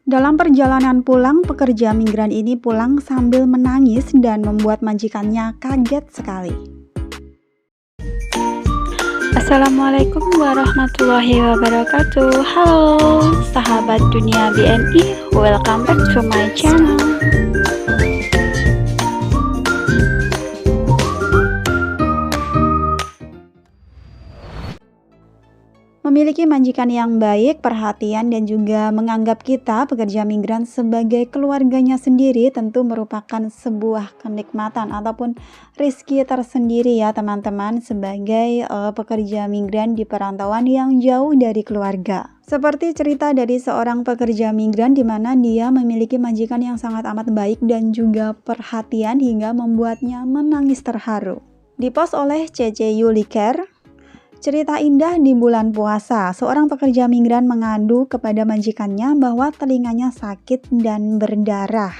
Dalam perjalanan pulang, pekerja migran ini pulang sambil menangis dan membuat majikannya kaget sekali. Assalamualaikum warahmatullahi wabarakatuh. Halo sahabat dunia BNI, welcome back to my channel. Memiliki majikan yang baik, perhatian, dan juga menganggap kita pekerja migran sebagai keluarganya sendiri tentu merupakan sebuah kenikmatan ataupun rezeki tersendiri ya teman-teman sebagai pekerja migran di perantauan yang jauh dari keluarga. Seperti cerita dari seorang pekerja migran di mana dia memiliki majikan yang sangat amat baik dan juga perhatian hingga membuatnya menangis terharu. Dipost oleh CC Yuliker. Cerita indah di bulan puasa, seorang pekerja migran mengadu kepada majikannya bahwa telinganya sakit dan berdarah.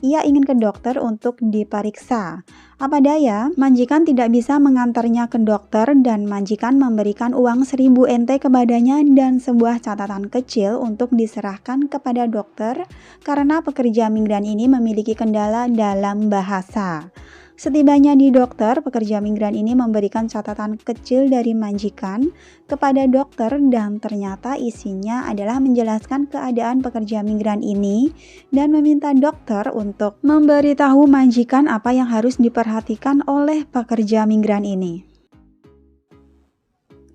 Ia ingin ke dokter untuk diperiksa. Apa daya, majikan tidak bisa mengantarnya ke dokter dan majikan memberikan uang 1000 NT kepadanya dan sebuah catatan kecil untuk diserahkan kepada dokter karena pekerja migran ini memiliki kendala dalam bahasa. Setibanya di dokter, pekerja migran ini memberikan catatan kecil dari majikan kepada dokter dan ternyata isinya adalah menjelaskan keadaan pekerja migran ini dan meminta dokter untuk memberitahu majikan apa yang harus diperhatikan oleh pekerja migran ini.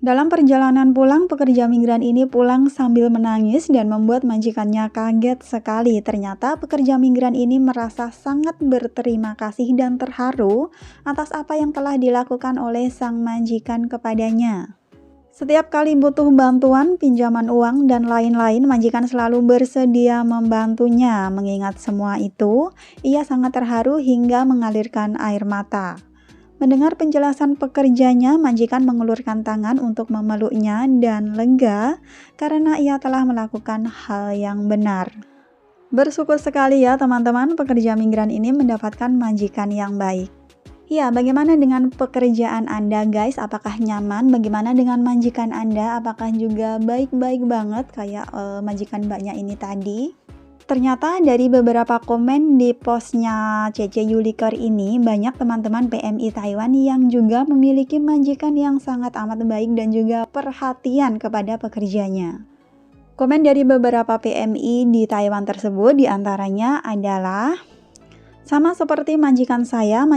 Dalam perjalanan pulang, pekerja migran ini pulang sambil menangis dan membuat majikannya kaget sekali. Ternyata pekerja migran ini merasa sangat berterima kasih dan terharu atas apa yang telah dilakukan oleh sang majikan kepadanya. Setiap kali butuh bantuan, pinjaman uang, dan lain-lain, majikan selalu bersedia membantunya. Mengingat semua itu, ia sangat terharu hingga mengalirkan air mata. Mendengar penjelasan pekerjanya, majikan mengulurkan tangan untuk memeluknya dan lega karena ia telah melakukan hal yang benar. Bersyukur sekali ya teman-teman, pekerja migran ini mendapatkan majikan yang baik. Ya, bagaimana dengan pekerjaan Anda guys? Apakah nyaman? Bagaimana dengan majikan Anda? Apakah juga baik-baik banget kayak majikan mbaknya ini tadi? Ternyata dari beberapa komen di postnya CC Yuliker ini, banyak teman-teman PMI Taiwan yang juga memiliki majikan yang sangat amat baik dan juga perhatian kepada pekerjanya. Komen dari beberapa PMI di Taiwan tersebut diantaranya adalah, sama seperti majikan saya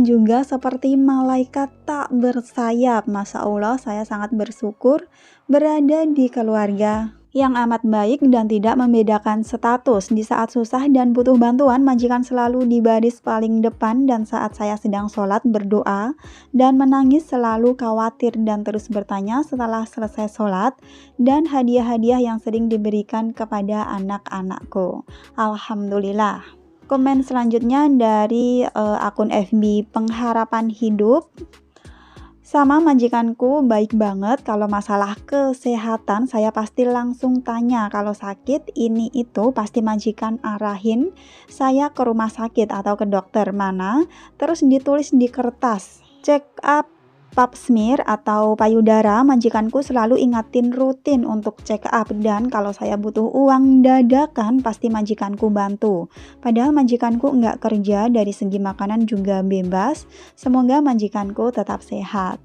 juga seperti malaikat tak bersayap. Masya Allah, saya sangat bersyukur berada di keluarga yang amat baik dan tidak membedakan status. Di saat susah dan butuh bantuan, majikan selalu di baris paling depan dan saat saya sedang sholat berdoa dan menangis selalu khawatir dan terus bertanya setelah selesai sholat dan hadiah-hadiah yang sering diberikan kepada anak-anakku. Alhamdulillah. Komen selanjutnya dari akun FB Pengharapan Hidup. Sama majikanku baik banget, kalau masalah kesehatan saya pasti langsung tanya, kalau sakit ini itu pasti majikan arahin saya ke rumah sakit atau ke dokter mana, terus ditulis di kertas. Check up pap smear atau payudara, majikanku selalu ingatin rutin untuk check up dan kalau saya butuh uang dadakan pasti majikanku bantu. Padahal majikanku nggak kerja, dari segi makanan juga bebas. Semoga majikanku tetap sehat.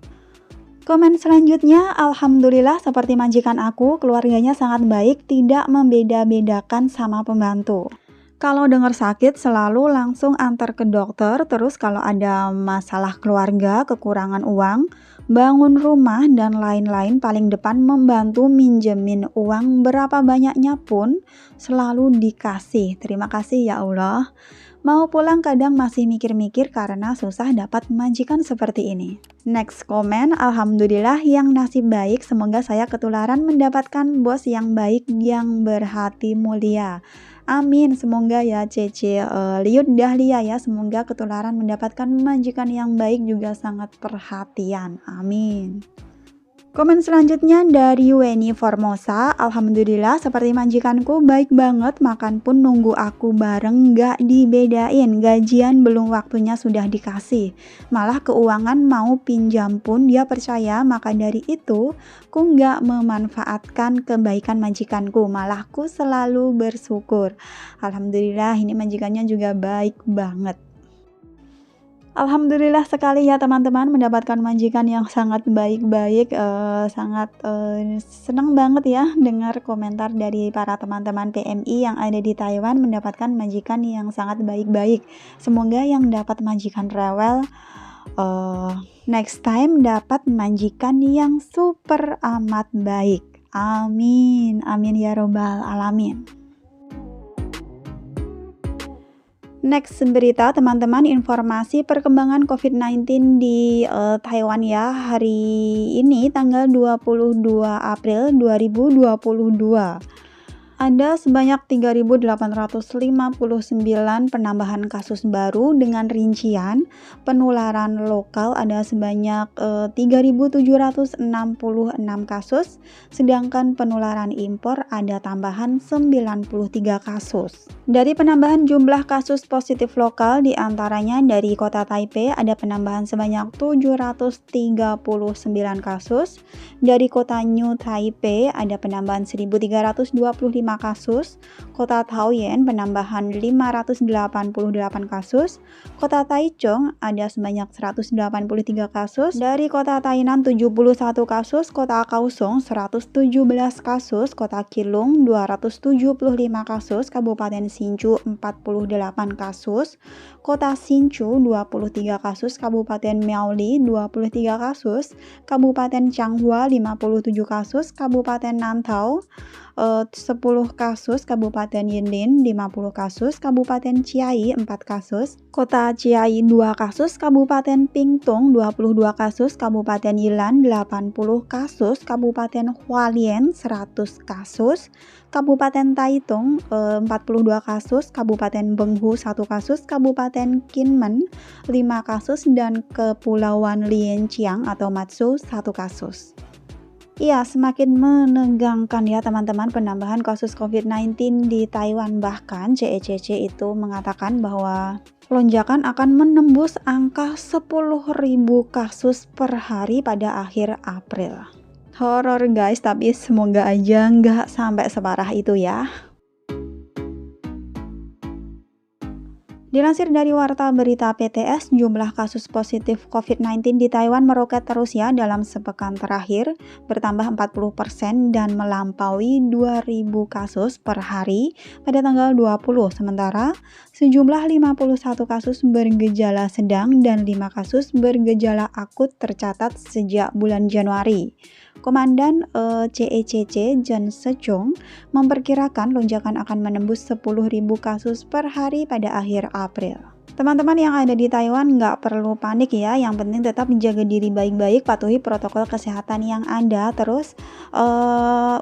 Komen selanjutnya, alhamdulillah seperti majikan aku, keluarganya sangat baik, tidak membeda-bedakan sama pembantu. Kalau dengar sakit selalu langsung antar ke dokter, terus kalau ada masalah keluarga, kekurangan uang, bangun rumah dan lain-lain paling depan membantu minjemin uang berapa banyaknya pun selalu dikasih. Terima kasih ya Allah. Mau pulang kadang masih mikir-mikir karena susah dapat majikan seperti ini. Next komen, alhamdulillah yang nasib baik, semoga saya ketularan mendapatkan bos yang baik yang berhati mulia. Amin, semoga ya CC Liut Dahlia ya, semoga ketularan mendapatkan majikan yang baik juga sangat perhatian. Amin. Komen selanjutnya dari Weni Formosa. Alhamdulillah seperti majikanku baik banget, makan pun nunggu aku bareng gak dibedain, gajian belum waktunya sudah dikasih. Malah keuangan mau pinjam pun dia percaya, maka dari itu ku gak memanfaatkan kebaikan majikanku, malah ku selalu bersyukur. Alhamdulillah ini majikannya juga baik banget. Alhamdulillah sekali ya teman-teman mendapatkan majikan yang sangat baik-baik, sangat senang banget ya dengar komentar dari para teman-teman PMI yang ada di Taiwan mendapatkan majikan yang sangat baik-baik. Semoga yang dapat majikan rewel next time dapat majikan yang super amat baik. Amin, amin ya robbal alamin. Next berita teman-teman, informasi perkembangan COVID-19 di Taiwan ya, hari ini tanggal 22 April 2022. Ada sebanyak 3.859 penambahan kasus baru dengan rincian penularan lokal ada sebanyak 3.766 kasus, sedangkan penularan impor ada tambahan 93 kasus. Dari penambahan jumlah kasus positif lokal diantaranya dari kota Taipei ada penambahan sebanyak 739 kasus, dari kota New Taipei ada penambahan 1.325 kasus, kota Taoyuan penambahan 588 kasus, kota Taichung ada sebanyak 183 kasus, dari kota Tainan 71 kasus, kota Kaohsiung 117 kasus, kota Keelung 275 kasus, Kabupaten Hsinchu 48 kasus, kota Hsinchu 23 kasus, Kabupaten Miaoli 23 kasus, Kabupaten Changhua 57 kasus, Kabupaten Nantau 10 kasus, Kabupaten Yinlin 50 kasus, Kabupaten Chiayi 4 kasus, Kota Chiayi 2 kasus, Kabupaten Pingtung 22 kasus, Kabupaten Yilan 80 kasus, Kabupaten Hualien 100 kasus, Kabupaten Taitung 42 kasus, Kabupaten Benghu 1 kasus, Kabupaten Kinmen 5 kasus, dan Kepulauan Lienchiang atau Matsu 1 kasus. Iya, semakin menegangkan ya teman-teman penambahan kasus COVID-19 di Taiwan. Bahkan CECC itu mengatakan bahwa lonjakan akan menembus angka 10.000 kasus per hari pada akhir April. Horor guys, tapi semoga aja nggak sampai separah itu ya. Dilansir dari Warta Berita PTS, jumlah kasus positif COVID-19 di Taiwan meroket terus ya dalam sepekan terakhir, bertambah 40% dan melampaui 2.000 kasus per hari pada tanggal 20. Sementara, sejumlah 51 kasus bergejala sedang dan 5 kasus bergejala akut tercatat sejak bulan Januari. Komandan CECC Jen Sechung memperkirakan lonjakan akan menembus 10.000 kasus per hari pada akhir April. Teman-teman yang ada di Taiwan nggak perlu panik ya, yang penting tetap menjaga diri baik-baik, patuhi protokol kesehatan yang ada, terus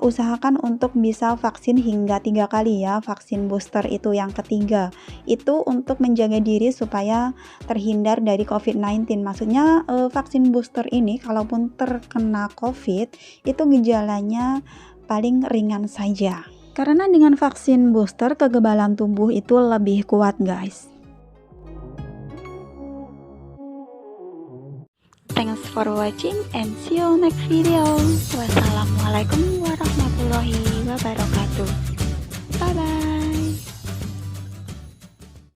usahakan untuk bisa vaksin hingga 3 kali ya, vaksin booster itu yang ketiga, itu untuk menjaga diri supaya terhindar dari COVID-19. Maksudnya vaksin booster ini kalaupun terkena COVID, itu gejalanya paling ringan saja. Karena dengan vaksin booster kekebalan tubuh itu lebih kuat guys. Thanks for watching and see you next video. Wassalamualaikum warahmatullahi wabarakatuh. Bye bye.